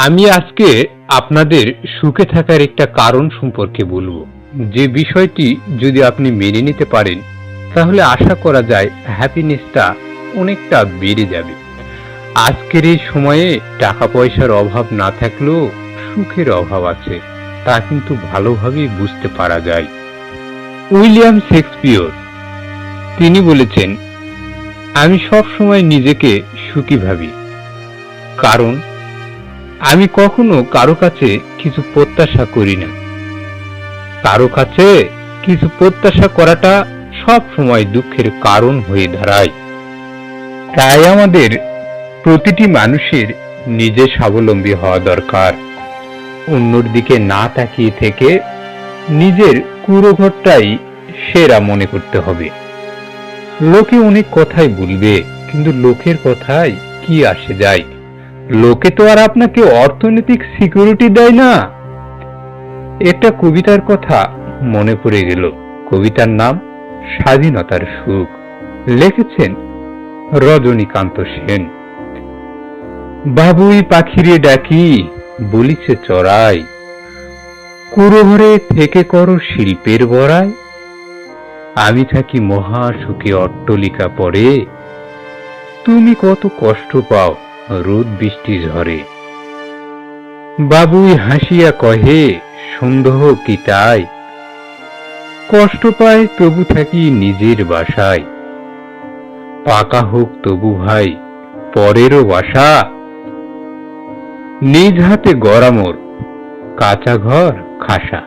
আমি আজকে আপনাদের সুখে থাকার একটা কারণ সম্পর্কে বলবো, যে বিষয়টি যদি আপনি মেনে নিতে পারেন তাহলে আশা করা যায় হ্যাপিনেসটা অনেকটা বেড়ে যাবে। আজকের এই সময়ে টাকা পয়সার অভাব না থাকলেও সুখের অভাব আছে, তা কিন্তু ভালোভাবেই বুঝতে পারা যায়। উইলিয়াম শেক্সপিয়র তিনি বলেছেন, আমি সব সময় নিজেকে সুখী ভাবি, কারণ আমি কখনো কারো কাছে কিছু প্রত্যাশা করি না। কারো কাছে কিছু প্রত্যাশা করাটা সব সময় দুঃখের কারণ হয়ে দাঁড়ায়। তাই আমাদের প্রতিটি মানুষের নিজে স্বাবলম্বী হওয়া দরকার। অন্যর দিকে না তাকিয়ে থেকে নিজের কুঁড়ো ঘরটাই সেরা মনে করতে হবে। লোকে অনেক কথাই বলবে, কিন্তু লোকের কথায় কি আসে যায়? লোকে তো আর আপনাকে অর্থনৈতিক সিকিউরিটি দেয় না। একটা কবিতার কথা মনে পড়ে গেল। কবিতার নাম স্বাধীনতার সুখ, লিখেছেন রজনীকান্ত সেন। বাবুই পাখিরে ডাকি বলিছে চড়াই, কুঁড়ো ঘরে থেকে করো শিল্পের বড়াই। আমি থাকি মহা সুখে অট্টলিকা পরে, তুমি কত কষ্ট পাও রোদ বৃষ্টি ঝরে। বাবুই হাসিয়া কহে সন্দেহ কি তাই, কষ্ট পায় তবু থাকি নিজের বাসায়। পাকা হোক তবু ভাই পরেরও বাসা, নিজ হাতে গড়া মোর কাঁচা ঘর খাসা।